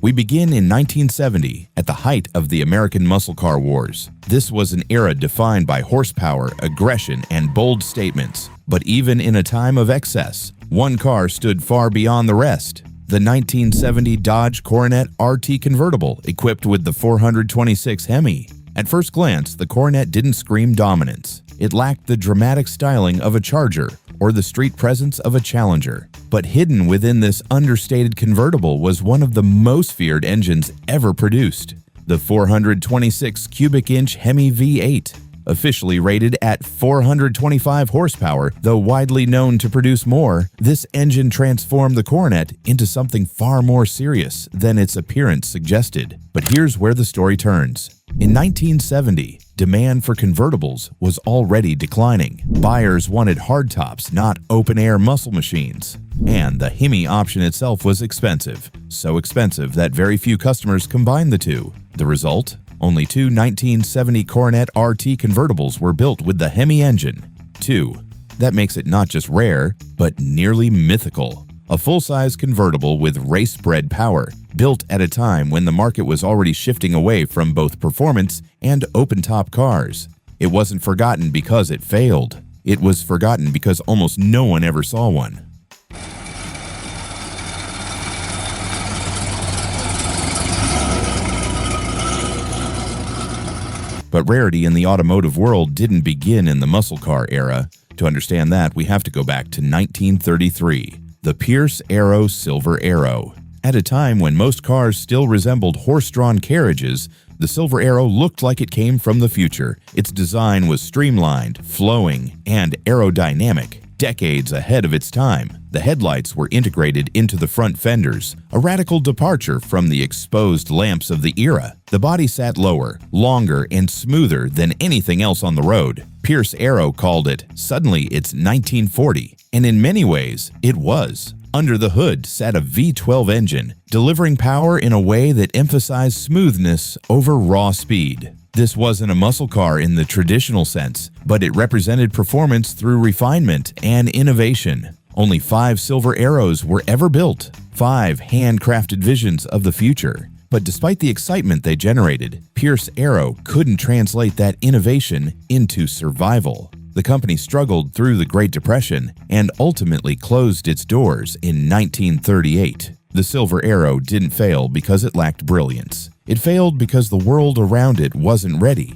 We begin in 1970, at the height of the American muscle car wars. This was an era defined by horsepower, aggression, and bold statements. But even in a time of excess, one car stood far beyond the rest. The 1970 Dodge Coronet RT Convertible, equipped with the 426 Hemi. At first glance, the Coronet didn't scream dominance. It lacked the dramatic styling of a Charger or the street presence of a Challenger. But hidden within this understated convertible was one of the most feared engines ever produced, the 426 cubic inch Hemi V8. Officially rated at 425 horsepower, though widely known to produce more, this engine transformed the Coronet into something far more serious than its appearance suggested. But here's where the story turns. In 1970, demand for convertibles was already declining. Buyers wanted hardtops, not open-air muscle machines. And the Hemi option itself was expensive. So expensive that very few customers combined the two. The result? Only two 1970 Coronet RT convertibles were built with the Hemi engine. 2. That makes it not just rare, but nearly mythical. A full-size convertible with race-bred power, built at a time when the market was already shifting away from both performance and open-top cars. It wasn't forgotten because it failed. It was forgotten because almost no one ever saw one. But rarity in the automotive world didn't begin in the muscle car era. To understand that, we have to go back to 1933, the Pierce Arrow Silver Arrow. At a time when most cars still resembled horse-drawn carriages, the Silver Arrow looked like it came from the future. Its design was streamlined, flowing, and aerodynamic, decades ahead of its time. The headlights were integrated into the front fenders, a radical departure from the exposed lamps of the era. The body sat lower, longer, and smoother than anything else on the road. Pierce Arrow called it, "Suddenly it's 1940," and in many ways, it was. Under the hood sat a V12 engine, delivering power in a way that emphasized smoothness over raw speed. This wasn't a muscle car in the traditional sense, but it represented performance through refinement and innovation. Only 5 Silver Arrows were ever built, 5 handcrafted visions of the future. But despite the excitement they generated, Pierce Arrow couldn't translate that innovation into survival. The company struggled through the Great Depression and ultimately closed its doors in 1938. The Silver Arrow didn't fail because it lacked brilliance. It failed because the world around it wasn't ready.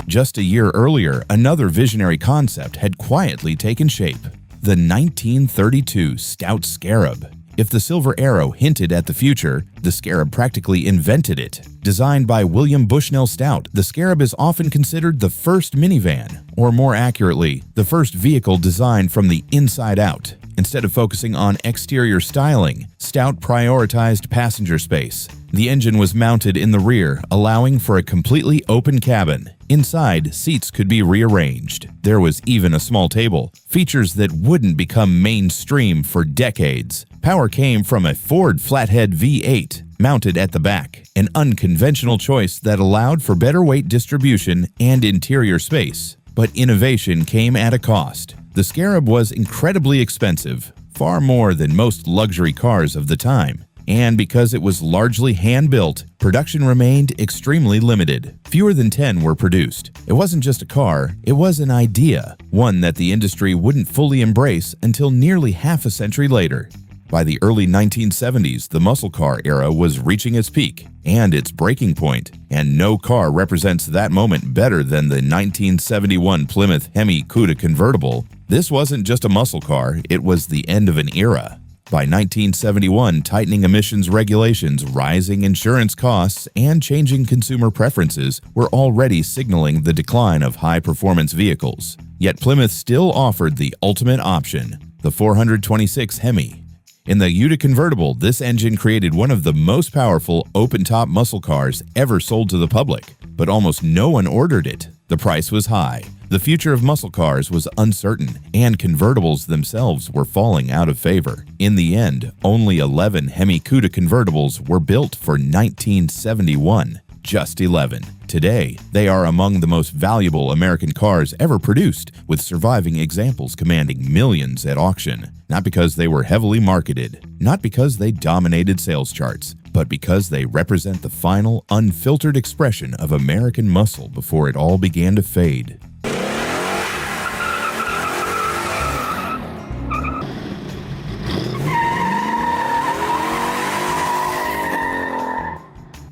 Just a year earlier, another visionary concept had quietly taken shape: the 1932 Stout Scarab. If the Silver Arrow hinted at the future, the Scarab practically invented it. Designed by William Bushnell Stout, the Scarab is often considered the first minivan, or more accurately, the first vehicle designed from the inside out. Instead of focusing on exterior styling, Stout prioritized passenger space. The engine was mounted in the rear, allowing for a completely open cabin. Inside, seats could be rearranged. There was even a small table, features that wouldn't become mainstream for decades. Power came from a Ford Flathead V8, mounted at the back, an unconventional choice that allowed for better weight distribution and interior space. But innovation came at a cost. The Scarab was incredibly expensive, far more than most luxury cars of the time. And because it was largely hand-built, production remained extremely limited. Fewer than 10 were produced. It wasn't just a car, it was an idea, one that the industry wouldn't fully embrace until nearly half a century later. By the early 1970s, the muscle car era was reaching its peak and its breaking point, and no car represents that moment better than the 1971 Plymouth Hemi Cuda Convertible. This wasn't just a muscle car, it was the end of an era. By 1971, tightening emissions regulations, rising insurance costs, and changing consumer preferences were already signaling the decline of high-performance vehicles. Yet Plymouth still offered the ultimate option, the 426 Hemi. In the Cuda Convertible, this engine created one of the most powerful open-top muscle cars ever sold to the public, but almost no one ordered it. The price was high, the future of muscle cars was uncertain, and convertibles themselves were falling out of favor. In the end, only 11 Hemi Cuda convertibles were built for 1971. just 11. Today, they are among the most valuable American cars ever produced, with surviving examples commanding millions at auction. Not because they were heavily marketed, not because they dominated sales charts, but because they represent the final, unfiltered expression of American muscle before it all began to fade.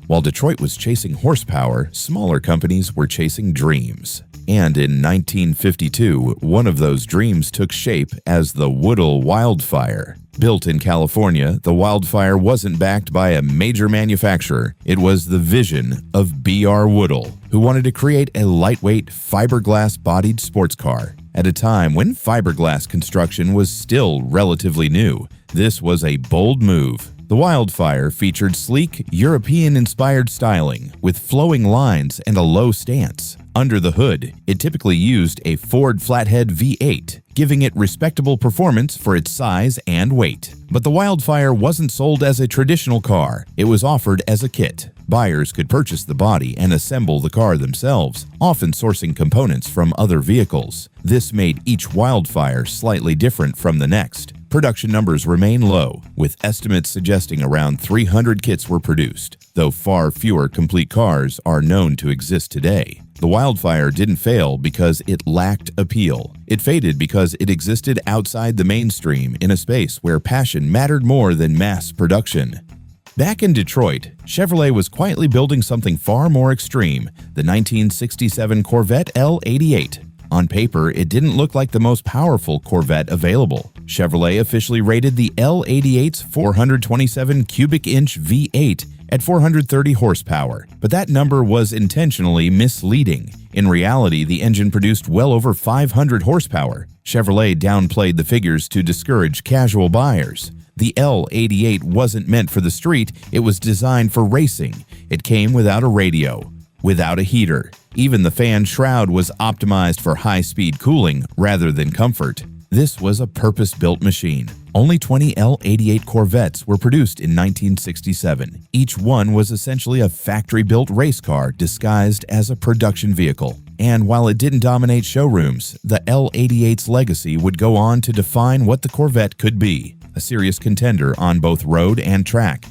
While Detroit was chasing horsepower, smaller companies were chasing dreams. And in 1952, one of those dreams took shape as the Woodle Wildfire. Built in California, the Wildfire wasn't backed by a major manufacturer. It was the vision of B.R. Woodle, who wanted to create a lightweight, fiberglass-bodied sports car. At a time when fiberglass construction was still relatively new, this was a bold move. The Wildfire featured sleek, European-inspired styling with flowing lines and a low stance. Under the hood, it typically used a Ford flathead V8, giving it respectable performance for its size and weight. But the Wildfire wasn't sold as a traditional car. It was offered as a kit. Buyers could purchase the body and assemble the car themselves, often sourcing components from other vehicles. This made each Wildfire slightly different from the next. Production numbers remain low, with estimates suggesting around 300 kits were produced, though far fewer complete cars are known to exist today. The Wildfire didn't fail because it lacked appeal. It faded because it existed outside the mainstream in a space where passion mattered more than mass production. Back in Detroit, Chevrolet was quietly building something far more extreme, the 1967 Corvette L88. On paper, it didn't look like the most powerful Corvette available. Chevrolet officially rated the L88's 427 cubic inch V8 at 430 horsepower, but that number was intentionally misleading. In reality, the engine produced well over 500 horsepower. Chevrolet downplayed the figures to discourage casual buyers. The L88 wasn't meant for the street, it was designed for racing. It came without a radio, without a heater. Even the fan shroud was optimized for high-speed cooling rather than comfort. This was a purpose-built machine. Only 20 L88 Corvettes were produced in 1967. Each one was essentially a factory-built race car disguised as a production vehicle. And while it didn't dominate showrooms, the L88's legacy would go on to define what the Corvette could be, a serious contender on both road and track.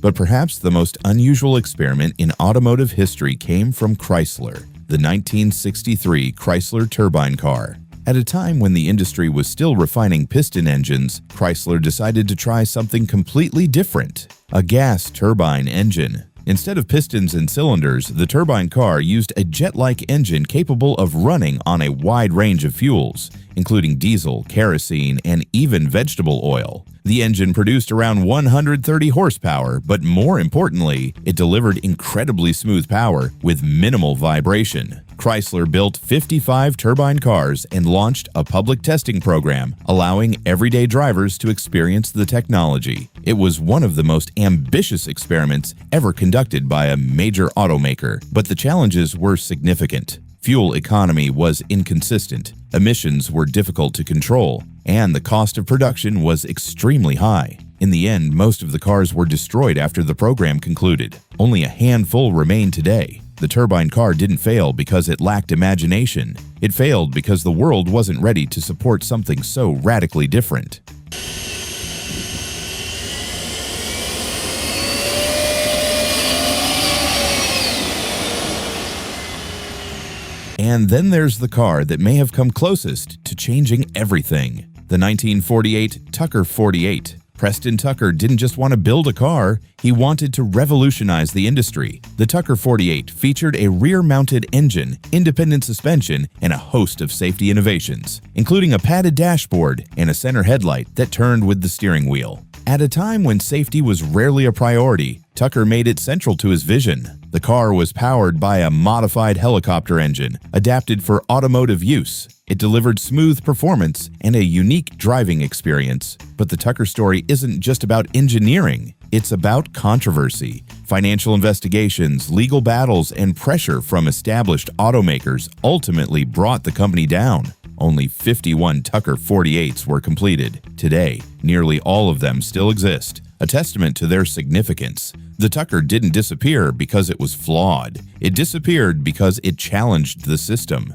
But perhaps the most unusual experiment in automotive history came from Chrysler, the 1963 Chrysler Turbine Car. At a time when the industry was still refining piston engines, Chrysler decided to try something completely different: a gas turbine engine. Instead of pistons and cylinders, the turbine car used a jet-like engine capable of running on a wide range of fuels, including diesel, kerosene, and even vegetable oil. The engine produced around 130 horsepower, but more importantly, it delivered incredibly smooth power with minimal vibration. Chrysler built 55 turbine cars and launched a public testing program, allowing everyday drivers to experience the technology. It was one of the most ambitious experiments ever conducted by a major automaker, but the challenges were significant. Fuel economy was inconsistent, emissions were difficult to control, and the cost of production was extremely high. In the end, most of the cars were destroyed after the program concluded. Only a handful remain today. The turbine car didn't fail because it lacked imagination. It failed because the world wasn't ready to support something so radically different. And then there's the car that may have come closest to changing everything: the 1948 Tucker 48. Preston Tucker didn't just want to build a car, he wanted to revolutionize the industry. The Tucker 48 featured a rear-mounted engine, independent suspension, and a host of safety innovations, including a padded dashboard and a center headlight that turned with the steering wheel. At a time when safety was rarely a priority, Tucker made it central to his vision. The car was powered by a modified helicopter engine, adapted for automotive use. It delivered smooth performance and a unique driving experience. But the Tucker story isn't just about engineering. It's about controversy. Financial investigations, legal battles, and pressure from established automakers ultimately brought the company down. Only 51 Tucker 48s were completed. Today, nearly all of them still exist, a testament to their significance. The Tucker didn't disappear because it was flawed. It disappeared because it challenged the system.